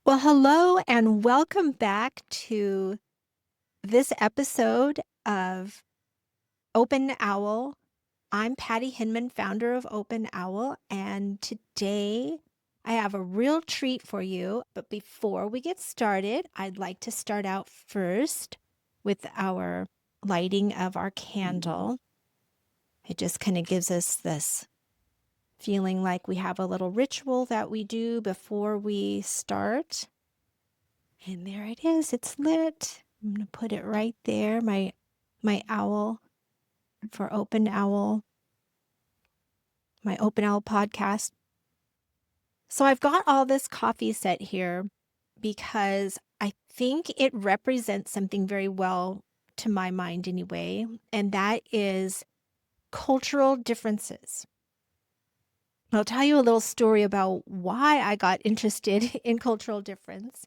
Well, hello and welcome back to this episode of Open Owl. I'm Patti Hinman, founder of Open Owl, and today I have a real treat for you. But before we get started, I'd like to start out first with our lighting of our candle. It just kind of gives us this feeling like we have a little ritual that we do before we start. And there it is. It's lit. I'm going to put it right there. My owl for Open Owl, my Open Owl podcast. So I've got all this coffee set here because I think it represents something very well to my mind anyway, and that is cultural differences. I'll tell you a little story about why I got interested in cultural difference.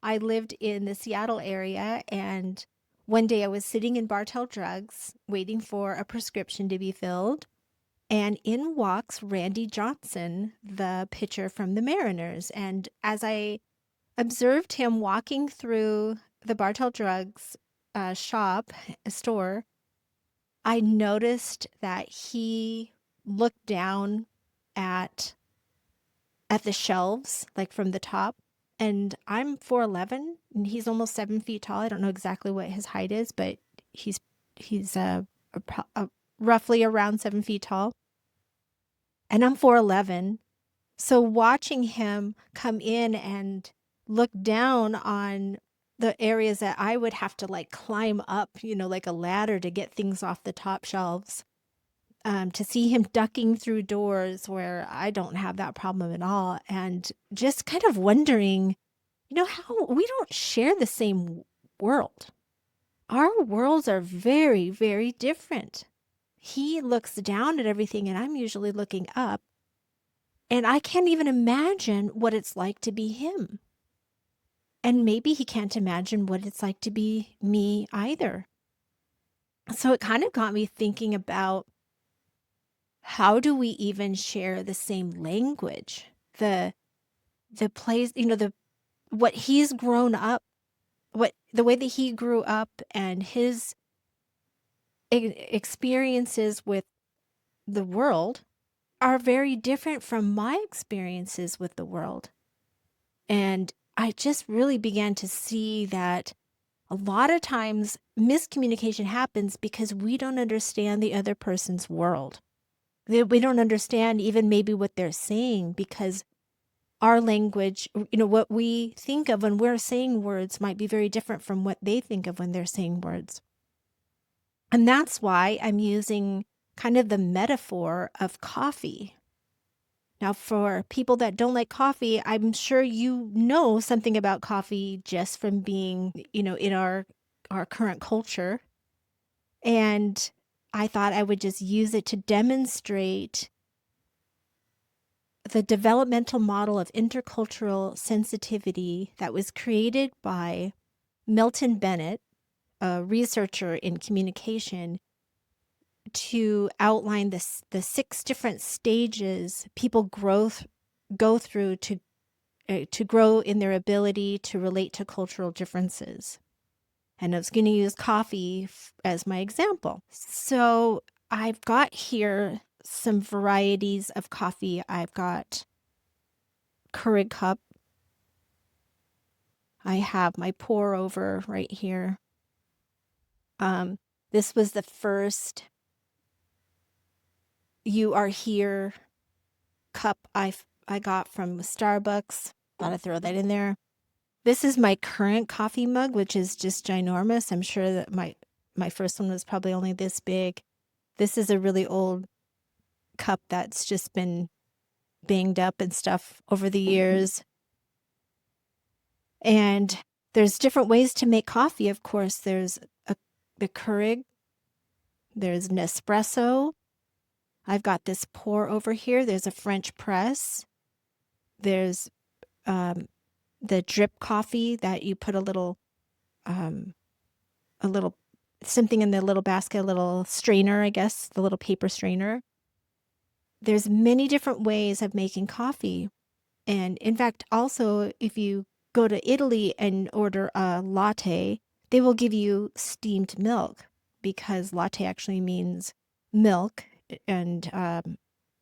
I lived in the Seattle area, and one day I was sitting in Bartell Drugs waiting for a prescription to be filled, and in walks Randy Johnson, the pitcher from the Mariners. And as I observed him walking through the Bartell Drugs store, I noticed that he looked down at the shelves, like from the top. And I'm 4'11", and he's almost 7 feet tall. I don't know exactly what his height is, but he's roughly around 7 feet tall. And I'm 4'11". So watching him come in and look down on the areas that I would have to like climb up, like a ladder to get things off the top shelves. To see him ducking through doors where I don't have that problem at all, and just kind of wondering, how we don't share the same world. Our worlds are very, very different. He looks down at everything, and I'm usually looking up, and I can't even imagine what it's like to be him. And maybe he can't imagine what it's like to be me either. So it kind of got me thinking about, how do we even share the same language? The place, what he's grown up, the way that he grew up, and his experiences with the world are very different from my experiences with the world. And I just really began to see that a lot of times miscommunication happens because we don't understand the other person's world. We don't understand even maybe what they're saying, because our language, what we think of when we're saying words might be very different from what they think of when they're saying words. And that's why I'm using kind of the metaphor of coffee. Now, for people that don't like coffee, I'm sure you know something about coffee just from being, in our current culture. And I thought I would just use it to demonstrate the developmental model of intercultural sensitivity that was created by Milton Bennett, a researcher in communication, to outline the 6 different stages people go through to grow in their ability to relate to cultural differences. And I was going to use coffee as my example. So I've got here some varieties of coffee. I've got Keurig cup. I have my pour over right here. This was the first You Are Here cup I got from Starbucks. Gotta throw that in there. This is my current coffee mug, which is just ginormous. I'm sure that my first one was probably only this big. This is a really old cup that's just been banged up and stuff over the years. And there's different ways to make coffee, of course. There's the Keurig. There's Nespresso. I've got this pour over here. There's a French press. There's the drip coffee that you put a little something in the little basket, a little strainer, I guess, the little paper strainer. There's many different ways of making coffee. And in fact, also, if you go to Italy and order a latte, they will give you steamed milk because latte actually means milk, and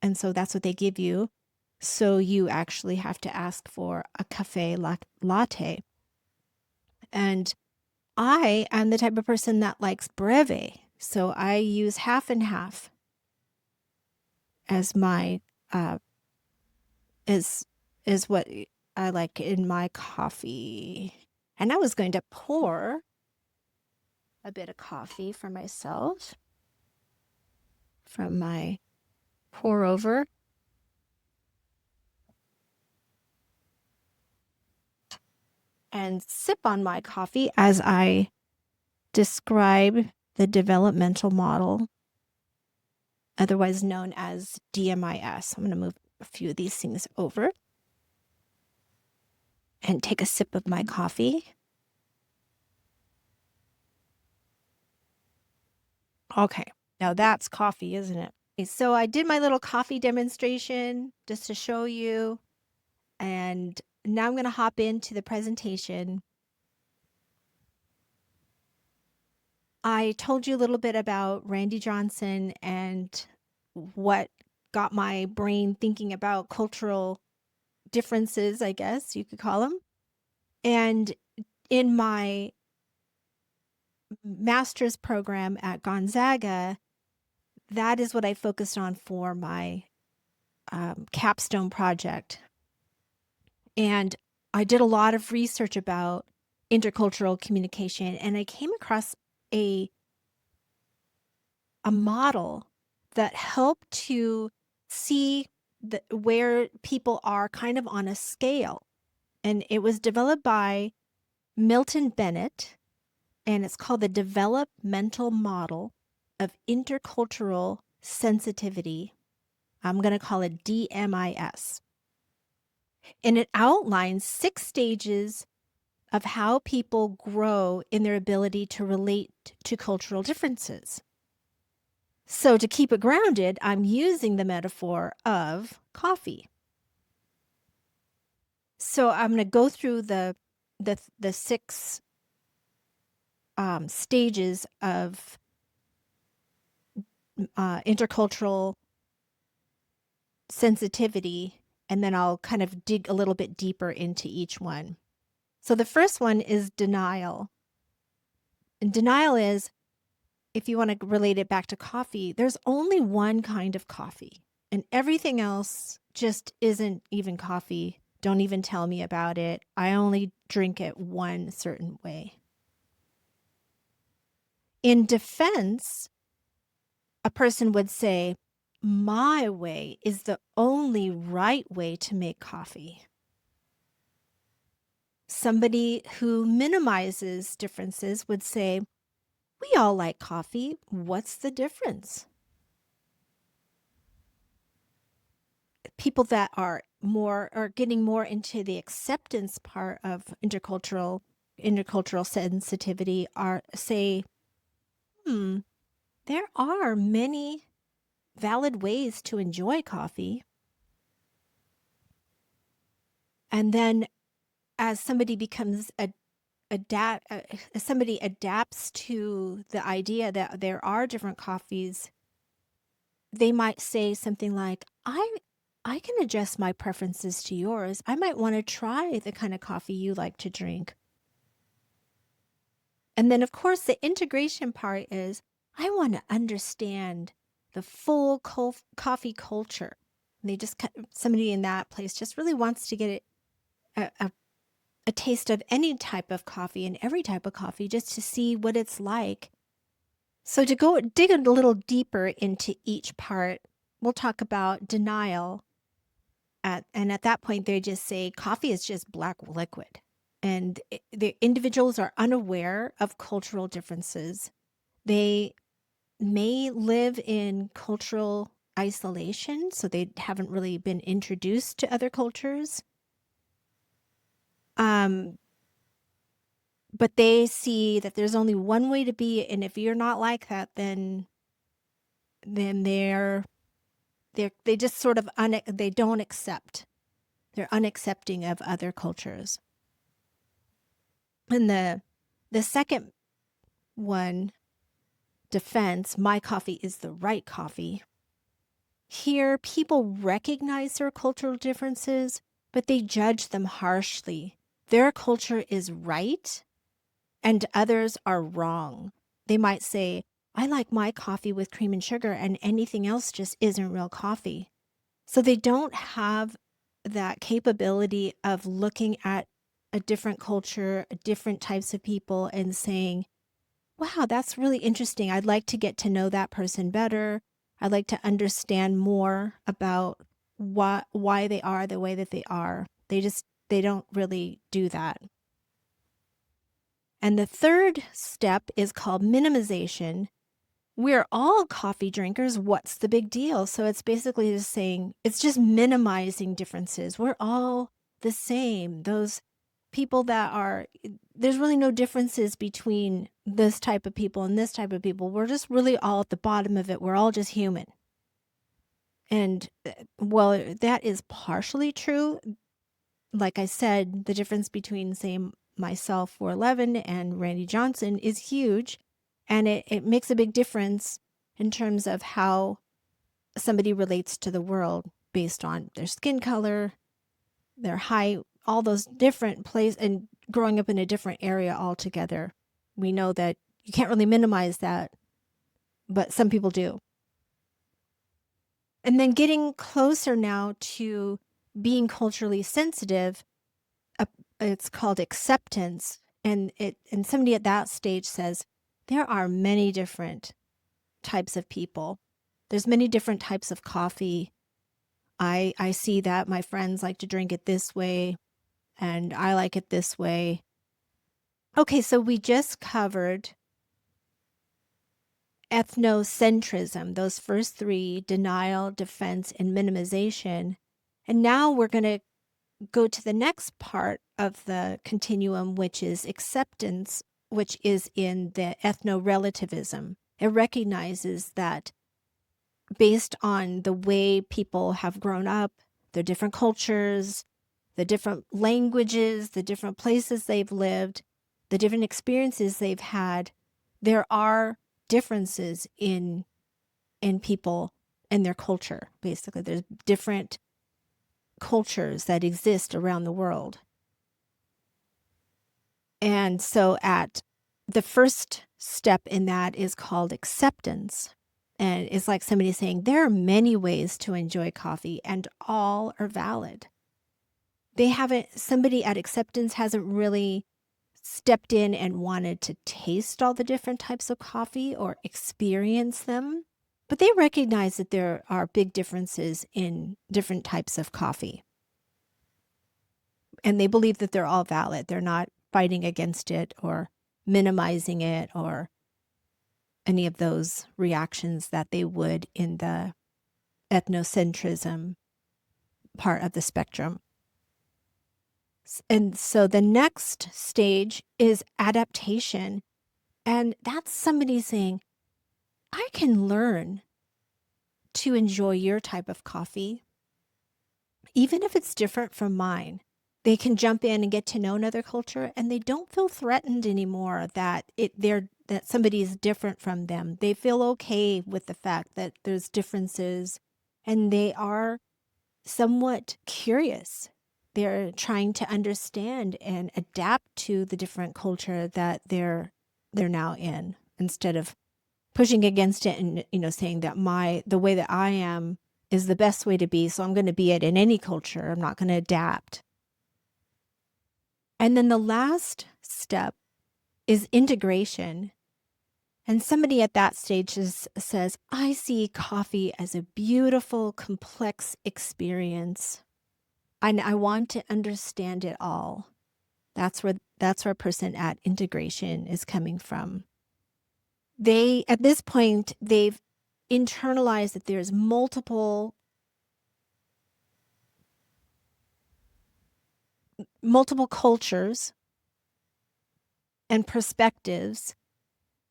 and so that's what they give you. So you actually have to ask for a latte. And I am the type of person that likes breve, so I use half and half as my uh is what I like in my coffee. And I was going to pour a bit of coffee for myself from my pour over. And sip on my coffee as I describe the developmental model, otherwise known as DMIS. I'm going to move a few of these things over and take a sip of my coffee. Okay, now that's coffee, isn't it? So I did my little coffee demonstration just to show you, and now I'm going to hop into the presentation. I told you a little bit about Randy Johnson and what got my brain thinking about cultural differences, I guess you could call them. And in my master's program at Gonzaga, that is what I focused on for my capstone project. And I did a lot of research about intercultural communication, and I came across a model that helped to see where people are kind of on a scale. And it was developed by Milton Bennett, and it's called the Developmental Model of Intercultural Sensitivity. I'm going to call it DMIS. And it outlines 6 stages of how people grow in their ability to relate to cultural differences. So to keep it grounded, I'm using the metaphor of coffee. So I'm going to go through the 6 stages of intercultural sensitivity, and then I'll kind of dig a little bit deeper into each one. So the first one is denial. And denial is, if you want to relate it back to coffee, there's only one kind of coffee, and everything else just isn't even coffee. Don't even tell me about it. I only drink it one certain way. In defense, a person would say, my way is the only right way to make coffee. Somebody who minimizes differences would say, we all like coffee. What's the difference? People that are getting more into the acceptance part of intercultural sensitivity say, there are many valid ways to enjoy coffee. And then as somebody becomes somebody adapts to the idea that there are different coffees, they might say something like, I can adjust my preferences to yours. I might want to try the kind of coffee you like to drink. And then, of course, the integration part is, I want to understand the full coffee culture. And somebody in that place just really wants to get a taste of any type of coffee and every type of coffee just to see what it's like. So to go dig a little deeper into each part, we'll talk about denial. And at that point, they just say coffee is just black liquid. And the individuals are unaware of cultural differences. They may live in cultural isolation, so they haven't really been introduced to other cultures. But they see that there's only one way to be, and if you're not like that, then they just sort of they don't accept. They're unaccepting of other cultures. And the second one, defense, my coffee is the right coffee. Here, people recognize their cultural differences, but they judge them harshly. Their culture is right and others are wrong. They might say, I like my coffee with cream and sugar, and anything else just isn't real coffee. So they don't have that capability of looking at a different culture, different types of people, and saying, wow, that's really interesting. I'd like to get to know that person better. I'd like to understand more about why they are the way that they are. They don't really do that. And the third step is called minimization. We're all coffee drinkers. What's the big deal? So it's basically just saying, it's just minimizing differences. We're all the same. Those people that are, there's really no differences between this type of people and this type of people. We're just really all at the bottom of it. We're all just human. And well, that is partially true. Like I said, the difference between, say, myself, 4'11", and Randy Johnson is huge. And it makes a big difference in terms of how somebody relates to the world based on their skin color, their height, all those different places, and growing up in a different area altogether. We know that you can't really minimize that, but some people do. And then getting closer now to being culturally sensitive, it's called acceptance. And somebody at that stage says, there are many different types of people. There's many different types of coffee. I see that my friends like to drink it this way, and I like it this way. Okay, so we just covered ethnocentrism, those first three: denial, defense, and minimization. And now we're going to go to the next part of the continuum, which is acceptance, which is in the ethno-relativism. It recognizes that based on the way people have grown up, their different cultures, the different languages, the different places they've lived, the different experiences they've had, there are differences in people and their culture. Basically, there's different cultures that exist around the world. And so at the first step in that is called acceptance. And it's like somebody saying, there are many ways to enjoy coffee and all are valid. Somebody at acceptance hasn't really stepped in and wanted to taste all the different types of coffee or experience them, but they recognize that there are big differences in different types of coffee. And they believe that they're all valid. They're not fighting against it or minimizing it or any of those reactions that they would in the ethnocentrism part of the spectrum. And so the next stage is adaptation. And that's somebody saying, I can learn to enjoy your type of coffee, even if it's different from mine. They can jump in and get to know another culture, and they don't feel threatened anymore that somebody is different from them. They feel okay with the fact that there's differences, and they are somewhat curious. They're trying to understand and adapt to the different culture that they're now in, instead of pushing against it and saying that the way that I am is the best way to be, so I'm going to be it in any culture. I'm not going to adapt. And then the last step is integration. And somebody at that stage says, I see coffee as a beautiful, complex experience, and I want to understand it all. That's where a person at integration is coming from. At this point, they've internalized that there's multiple cultures and perspectives,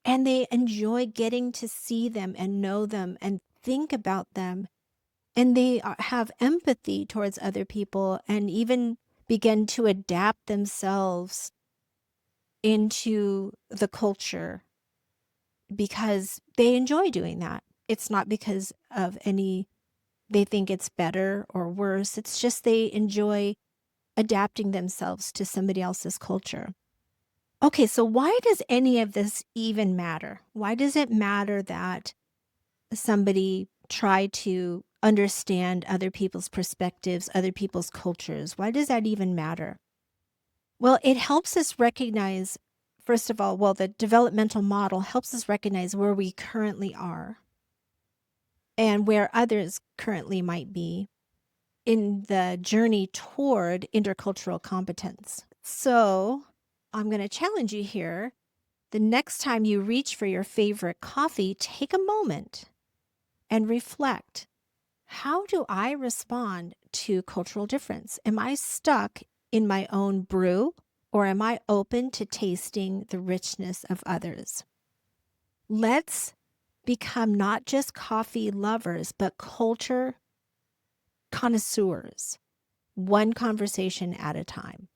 and they enjoy getting to see them and know them and think about them. And they have empathy towards other people and even begin to adapt themselves into the culture because they enjoy doing that. It's not because of they think it's better or worse. It's just they enjoy adapting themselves to somebody else's culture. Okay, so why does any of this even matter? Why does it matter that somebody try to understand other people's perspectives, other people's cultures? Why does that even matter? Well, it helps us recognize, first of all, the developmental model helps us recognize where we currently are and where others currently might be in the journey toward intercultural competence. So I'm going to challenge you here. The next time you reach for your favorite coffee, take a moment and reflect. How do I respond to cultural difference? Am I stuck in my own brew, or am I open to tasting the richness of others? Let's become not just coffee lovers, but culture connoisseurs, one conversation at a time.